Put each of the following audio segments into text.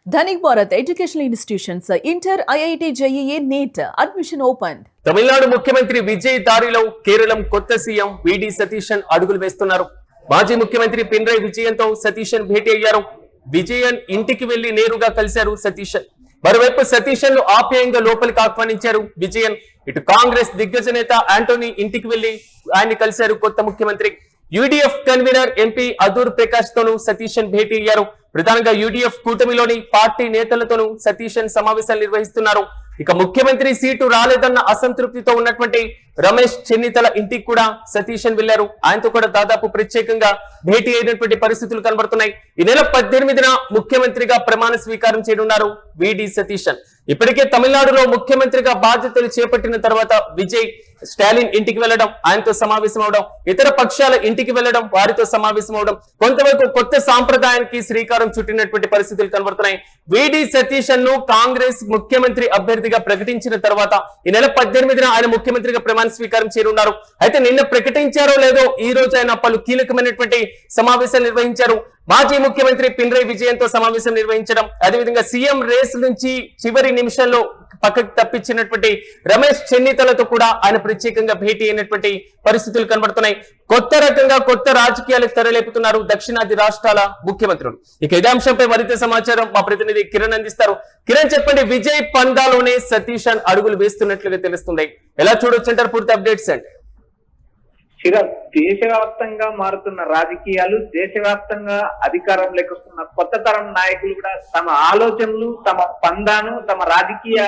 Dhanik Bharat Educational Institutions, Inter, IIT, JEE, NEET, admission opened. Tamil Nadu ముఖ్యమంత్రి విజయ్ దారిలో కేరళం కొత్త CM విడి సతీశన్ అడుగులు వేస్తున్నారు. మాజీ ముఖ్యమంత్రి పినరయి విజయన్తో సతీశన్ భేటీ అయ్యారు. విజయన్ ఇంటికి వెళ్లి నేరుగా కలిశారు సతీశన్. మరోవైపు సతీశన్ ను ఆప్యాయంగా లోపలికి ఆహ్వానించారు విజయన్. ఇటు కాంగ్రెస్ దిగ్గజ నేత ఆంటోనీ ఇంటికి వెళ్లి ఆయన్ని కలిశారు కొత్త ముఖ్యమంత్రి. UDF convener MP Adoor Prakash తోనూ సతీశన్ భేటీ అయ్యారు. ప్రధానంగా యూడీఎఫ్ కూటమిలోని పార్టీ నేతలతోనూ సతీశన్ సమావేశాలు నిర్వహిస్తున్నారు. ఇక ముఖ్యమంత్రి సీటు రాలేదన్న అసంతృప్తితో ఉన్నటువంటి రమేష్ చెన్నితల ఇంటికి కూడా సతీశన్ వెళ్లారు. ఆయనతో కూడా దాదాపు ప్రత్యేకంగా భేటీ అయినటువంటి పరిస్థితులు కనబడుతున్నాయి. ఈ నెల 18న ముఖ్యమంత్రిగా ప్రమాణ స్వీకారం చేయనున్నారు విడి సతీశన్. ఇప్పటికే తమిళనాడులో ముఖ్యమంత్రిగా బాధ్యతలు చేపట్టిన తర్వాత విజయ్ స్టాలిన్ ఇంటికి వెళ్లడం, ఆయనతో సమావేశం అవడం, ఇతర పక్షాల ఇంటికి వెళ్లడం, వారితో సమావేశం అవడం కొంతవరకు కొత్త సాంప్రదాయానికి శ్రీకారం చుట్టినటువంటి పరిస్థితులు కనబడుతున్నాయి. విడి సతీశన్ ను కాంగ్రెస్ ముఖ్యమంత్రి అభ్యర్థిగా ప్రకటించిన తర్వాత ఈ నెల 18న ఆయన ముఖ్యమంత్రిగా ప్రమాణ స్వీకారం చేయనున్నారు. అయితే నిన్న ప్రకటించారో లేదో ఈ రోజు ఆయన పలు కీలకమైనటువంటి సమావేశాలు నిర్వహించారు. మాజీ ముఖ్యమంత్రి పినరయి విజయన్తో సమావేశం నిర్వహించడం, అదేవిధంగా సీఎం రేస్ నుంచి చివరి నిమిషంలో పక్కకు తప్పించినటువంటి రమేష్ చెన్నితలతో కూడా ఆయన ప్రత్యేకంగా భేటీ అయినటువంటి పరిస్థితులు కనబడుతున్నాయి. కొత్త రకంగా కొత్త రాజకీయాలకు తెరలేపుతున్నారు దక్షిణాది రాష్ట్రాల ముఖ్యమంత్రులు. ఇక ఇదే అంశంపై మరింత సమాచారం మా ప్రతినిధి కిరణ్ అందిస్తారు. కిరణ్, చెప్పండి, విజయ్ పందాలోనే సతీశన్ అడుగులు వేస్తున్నట్లుగా తెలుస్తుంది. ఎలా చూడొచ్చు అంటారు? పూర్తి అప్డేట్స్ అండి. దేశవ్యాప్తంగా మారుతున్న రాజకీయాలు, దేశవ్యాప్తంగా అధికారంలోకి వస్తున్న కొత్త తరం నాయకులు కూడా తమ ఆలోచనలు, తమ పందాను, తమ రాజకీయ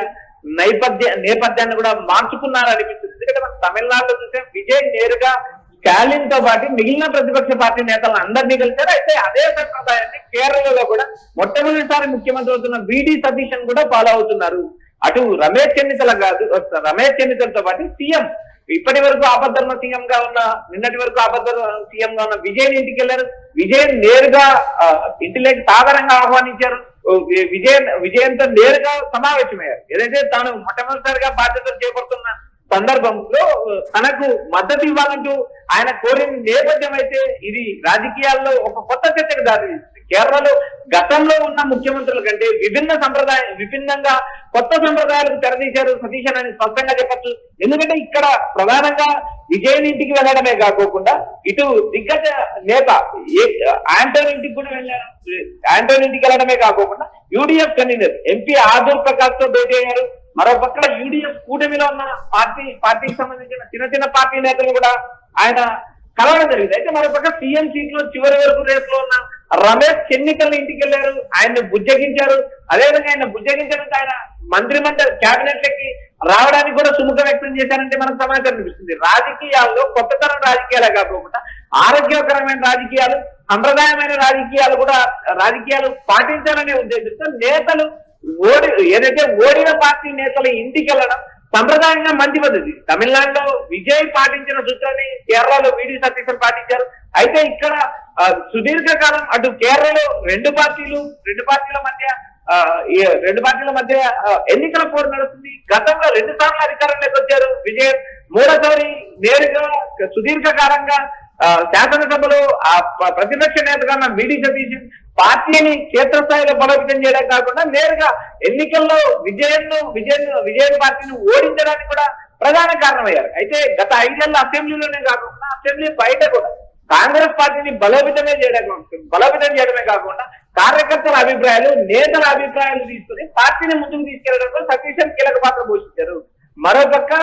నేపథ్యాన్ని కూడా మార్చుకున్నారు అనిపిస్తుంది. ఎందుకంటే మనం తమిళనాడులో చూసే విజయ్ నేరుగా స్టాలిన్ తో పాటు మిగిలిన ప్రతిపక్ష పార్టీ నేతలను అందరినీ కలిశారు. అయితే అదే సంప్రదాయాన్ని కేరళలో కూడా మొట్టమొదటిసారి ముఖ్యమంత్రి అవుతున్న విడి సతీశన్ కూడా ఫాలో అవుతున్నారు. అటు రమేష్ చెన్నితలతో పాటు సీఎం ఇప్పటి వరకు ఆపద్ధర్మ సీఎం గా ఉన్న, నిన్నటి వరకు ఆపద్ధర్మ సీఎం గా ఉన్న విజయ్ ఇంటికి వెళ్లారు. విజయ్ నేరుగా ఇంటిలోకి సాధారణంగా ఆహ్వానించారు. విజయంతో నేరుగా సమావేశమయ్యారు. ఏదైతే తాను మొట్టమొదటిసారిగా బాధ్యతలు చేపడుతున్న సందర్భంలో తనకు మద్దతు ఇవ్వాలంటూ ఆయన కోరిన నేపథ్యం అయితే ఇది రాజకీయాల్లో ఒక కొత్త చర్చకు దారితీస్తుంది. కేరళలో గతంలో ఉన్న ముఖ్యమంత్రుల కంటే విభిన్నంగా కొత్త సంప్రదాయాలకు తెరదీశారు సతీశన్ అని స్పష్టంగా చెప్పచ్చు. ఎందుకంటే ఇక్కడ ప్రధానంగా విజయన్ ఇంటికి వెళ్ళడమే కాకోకుండా ఇటు దిగ్గజ నేత ఆంటోనీ ఇంటికి కూడా వెళ్ళారు. ఆంటోనీ ఇంటికి వెళ్ళడమే కాకోకుండా UDF convener MP Adoor Prakash తో భేటీ అయ్యారు. మరో పక్కన యూడీఎఫ్ కూటమిలో ఉన్న పార్టీకి సంబంధించిన చిన్న పార్టీ నేతలు కూడా ఆయన కలవడం జరిగింది. అయితే మరో పక్క సీఎం సీట్ లో చివరి వరకు రేసులో ఉన్న రమేష్ చెన్నితల ఇంటికి వెళ్లారు. ఆయన్ని బుజ్జగించారు. అదేవిధంగా ఆయన బుజ్జగించడానికి ఆయన మంత్రిమండలి క్యాబినెట్ లకి రావడానికి కూడా సుముఖం వ్యక్తం చేశారంటే మనకు సమాచారం అనిపిస్తుంది. రాజకీయాల్లో కొత్త తరం రాజకీయాలే కాకుండా ఆరోగ్యకరమైన రాజకీయాలు, సంప్రదాయమైన రాజకీయాలు పాటించాలనే ఉద్దేశంతో నేతలు ఏదైతే ఓడిన పార్టీ నేతల ఇంటికి వెళ్ళడం సంప్రదాయంగా మంచి పద్ధతి. తమిళనాడులో విజయ్ పాటించిన సూత్రాన్ని కేరళలో విడి సతీశన్ పాటించారు. అయితే ఇక్కడ సుదీర్ఘకాలం అటు కేరళలో రెండు పార్టీల మధ్య ఎన్నికల పోరు నడుస్తుంది. గతంలో 2 సార్లు అధికారంలోకి వచ్చారు విజయ్. మూడోసారి నేరుగా సుదీర్ఘకాలంగా శాసనసభలో ప్రతిపక్ష నేతగా ఉన్న విడి సతీశన్ పార్టీని క్షేత్రస్థాయిలో బలోపేతం చేయడం కాకుండా నేరుగా ఎన్నికల్లో విజయన్ పార్టీని ఓడించడానికి కూడా ప్రధాన కారణమయ్యారు. అయితే గత 5 ఏళ్ళ అసెంబ్లీలోనే కాకుండా అసెంబ్లీ బయట కూడా కాంగ్రెస్ పార్టీని బలోపేతం చేయడమే కాకుండా కార్యకర్తల అభిప్రాయాలు, నేతల అభిప్రాయాలు తీసుకుని పార్టీని ముందుకు తీసుకెళ్లడంలో సతీశన్ కీలక పాత్ర పోషించారు. మరోపక్క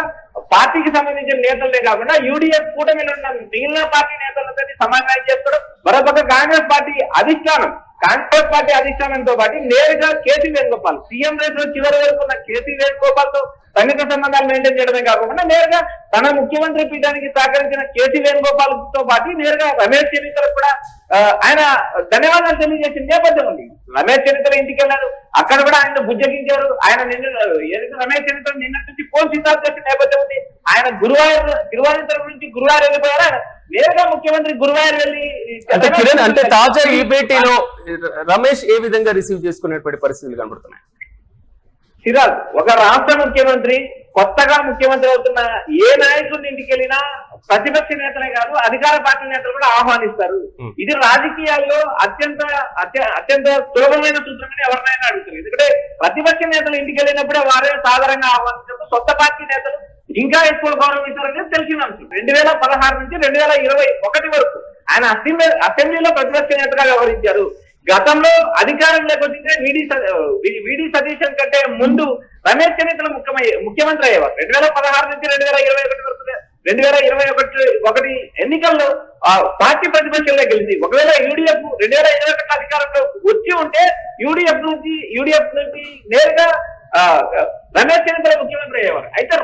పార్టీకి సంబంధించిన నేతలే కాకుండా యూడీఎఫ్ కూటమిలో ఉన్న మిగిలిన పార్టీ నేతలతో సమన్వయం చేసుకోవడం, మరోపక్క కాంగ్రెస్ పార్టీ అధిష్టానంతో పాటు నేరుగా కేసీ వేణుగోపాల్ సీఎం రేస్ లో చివరి వరకు ఉన్న కేసీ వేణుగోపాల్ తో సన్నిహిత సంబంధాలు మెయింటైన్ చేయడమే కాకుండా నేరుగా తన ముఖ్యమంత్రి పీఠానికి సహకరించిన కేసీ వేణుగోపాల్ తో పాటు నేరుగా రమేష్ చెన్నితలకు కూడా ఆయన ధన్యవాదాలు తెలియజేసిన నేపథ్యం ఉంది. రమేష్ చెన్నితల ఇంటికి వెళ్ళారు. అక్కడ కూడా ఆయన బుజ్జగించారు. ఆయన ఏదైతే రమేష్ చెన్నితల నిన్నటి నుంచి ఫోన్ సిద్ధార్థ చేసిన నేపథ్యం ఉంది. ఆయన తిరువనంతపురం నుంచి గురువారం వెళ్ళిపోయారు. ఆయన నేరుగా ముఖ్యమంత్రి గురువారం వెళ్ళి అంటే తాజా ఈ భేటీలో రమేష్ ఏ విధంగా రిసీవ్ చేసుకునేటువంటి పరిస్థితులు కనబడుతున్నాయి? సిరాజ్ ఒక రాష్ట్ర ముఖ్యమంత్రి కొత్తగా ముఖ్యమంత్రి అవుతున్న ఏ నాయకుడిని ఇంటికి వెళ్ళినా ప్రతిపక్ష నేతలే కాదు అధికార పార్టీ నేతలు కూడా ఆహ్వానిస్తారు. ఇది రాజకీయాల్లో అత్యంత సులభమైన సూత్రమని ఎవరినైనా అడుగుతారు. ఎందుకంటే ప్రతిపక్ష నేతలు ఇంటికి వెళ్ళినప్పుడే వారే సాధారణంగా ఆహ్వానించినప్పుడు సొంత పార్టీ నేతలు ఇంకా ఎక్కువ గౌరవిస్తారనేది తెలిసిన అంశం. 2016 నుంచి 2021 వరకు ఆయన అసెంబ్లీలో ప్రతిపక్ష నేతగా వ్యవహరించారు. గతంలో అధికారంలోకి వచ్చిందే విడి సతీశన్ కంటే ముందు రమేష్ చెన్నితల ముఖ్యమంత్రి అయ్యేవారు. 2016 నుంచి 2021 వరకు 2021 ఎన్నికల్లో పార్టీ ప్రతిపక్షంలో గెలిచి ఒకవేళ యూడిఎఫ్ 2021 అధికారంలో వచ్చి ఉంటే యూడిఎఫ్ నుంచి నేరుగా రమేష్ చెన్నితల ముఖ్యమంత్రి అయ్యేవారు. అయితే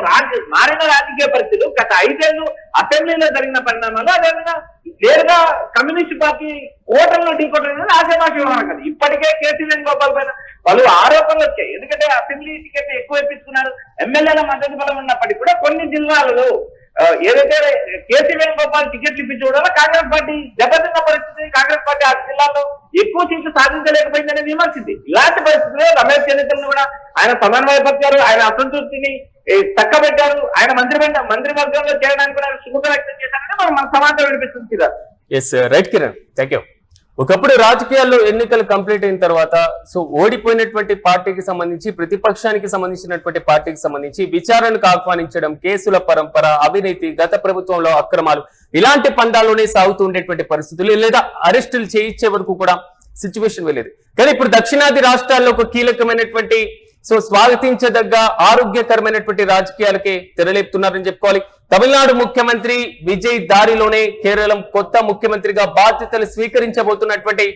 మారిన రాజకీయ పరిస్థితులు గత 5 ఏళ్లు అసెంబ్లీలో జరిగిన పరిణామాలు అదేవిధంగా నేరుగా కమ్యూనిస్ట్ పార్టీ ఓటర్లను ఢీకొట్టడం అనేది ఆశామాష వ్యవహారం కాదు. ఇప్పటికే కేసీ వేణుగోపాల్ పైన పలు ఆరోపణలు వచ్చాయి. ఎందుకంటే అసెంబ్లీ టికెట్ ఎక్కువ ఇప్పించుకున్నారు. ఎమ్మెల్యేల మద్దతు బలం ఉన్నప్పటికీ కూడా కొన్ని జిల్లాలలో ఏదైతే కేసీ వేణుగోపాల్ టికెట్లు ఇప్పించుకోవడం కాంగ్రెస్ పార్టీ దెబ్బతిన్న పరిస్థితి, కాంగ్రెస్ పార్టీ ఆ జిల్లాలో ఎక్కువ సీట్లు సాధించలేకపోయిందనే విమర్శింది. ఇలాంటి పరిస్థితుల్లో రమేష్ చెన్నితలను కూడా ఆయన సమన్వయపరిచారు. ఆయన అసంతృప్తిని చక్కబెట్టారు. ఆయన మంత్రివర్గంలో చేరడానికి కూడా సుముఖ వ్యక్తం చేశారని మన సమాచారం వినిపిస్తుంది కదా. Yes right Kiran, thank you. ఒకప్పుడు రాజకీయాల్లో ఎన్నికలు కంప్లీట్ అయిన తర్వాత ఓడిపోయినటువంటి పార్టీకి సంబంధించి ప్రతిపక్షానికి సంబంధించినటువంటి పార్టీకి సంబంధించి విచారణకు ఆహ్వానించడం, కేసుల పరంపర, అవినీతి, గత ప్రభుత్వంలో అక్రమాలు ఇలాంటి పందాల్లోనే సాగుతూ ఉండేటువంటి పరిస్థితులు లేదా అరెస్టులు చేయించే వరకు కూడా సిచ్యువేషన్ వెళ్ళేది. కానీ ఇప్పుడు దక్షిణాది రాష్ట్రాల్లో ఒక కీలకమైనటువంటి స్వాగతించదగ్గ ఆరోగ్యకరమైనటువంటి రాజకీయాలకే తెరలేపుతున్నారని చెప్పుకోవాలి. తమిళనాడు ముఖ్యమంత్రి విజయ్ దారిలోనే కేరళం కొత్త ముఖ్యమంత్రిగా బాధ్యతలు స్వీకరించబోతున్నటువంటి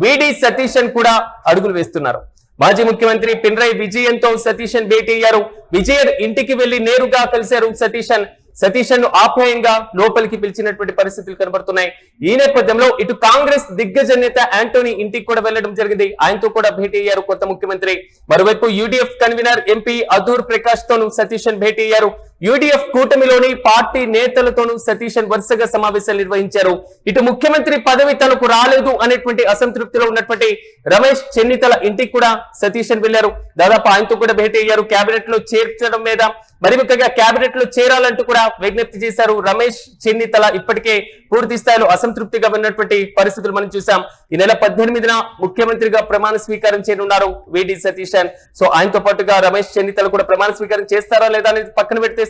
విడి సతీశన్ కూడా అడుగులు వేస్తున్నారు. మాజీ ముఖ్యమంత్రి పినరై విజయన్తో సతీశన్ భేటీ అయ్యారు. విజయన్ ఇంటికి వెళ్లి నేరుగా కలిశారు సతీశన్ ను ఆప్యాయంగా లోపలికి పిలిచినటువంటి పరిస్థితులు కనబడుతున్నాయి. ఈ నేపథ్యంలో ఇటు కాంగ్రెస్ దిగ్గజ నేత యాంటోనీ ఇంటికి కూడా వెళ్లడం జరిగింది. ఆయనతో కూడా భేటీ అయ్యారు కొత్త ముఖ్యమంత్రి. మరోవైపు UDF convener MP Adoor Prakash తోనూ సతీశన్ భేటీ అయ్యారు. యూడీఎఫ్ కూటమిలోని పార్టీ నేతలతోనూ సతీశన్ వరుసగా సమావేశాలు నిర్వహించారు. ఇటు ముఖ్యమంత్రి పదవి తనకు రాలేదు అనేటువంటి అసంతృప్తిలో ఉన్నటువంటి రమేష్ చెన్నితల ఇంటికి కూడా సతీశన్ వెళ్లారు. దాదాపు ఆయనతో కూడా భేటీ అయ్యారు. కేబినెట్ లో చేర్చడం మీద మరి ముఖ్యంగా కేబినెట్ లో చేరాలంటూ కూడా విజ్ఞప్తి చేశారు. రమేష్ చెన్నితల ఇప్పటికే పూర్తి స్థాయిలో అసంతృప్తిగా ఉన్నటువంటి పరిస్థితులు మనం చూసాం. ఈ నెల 18న ముఖ్యమంత్రిగా ప్రమాణ స్వీకారం చేయనున్నారు విడి సతీశన్. ఆయనతో పాటుగా రమేష్ చెన్నితల కూడా ప్రమాణ స్వీకారం చేస్తారా లేదా అనేది పక్కన పెట్టేస్తే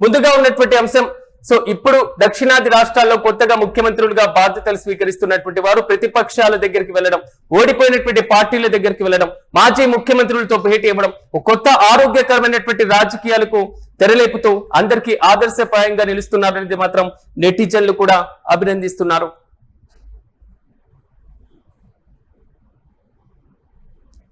ముందుగా ఉన్నటువంటి అంశం ఇప్పుడు దక్షిణాది రాష్ట్రాల్లో కొత్తగా ముఖ్యమంత్రులుగా బాధ్యతలు స్వీకరిస్తున్నటువంటి వారు ప్రతిపక్షాల దగ్గరికి వెళ్లడం, ఓడిపోయినటువంటి పార్టీల దగ్గరికి వెళ్లడం, మాజీ ముఖ్యమంత్రులతో భేటీ ఇవ్వడం కొత్త ఆరోగ్యకరమైనటువంటి రాజకీయాలకు తెరలేపుతూ అందరికీ ఆదర్శప్రాయంగా నిలుస్తున్నారనేది మాత్రం నెటిజన్లు కూడా అభినందిస్తున్నారు.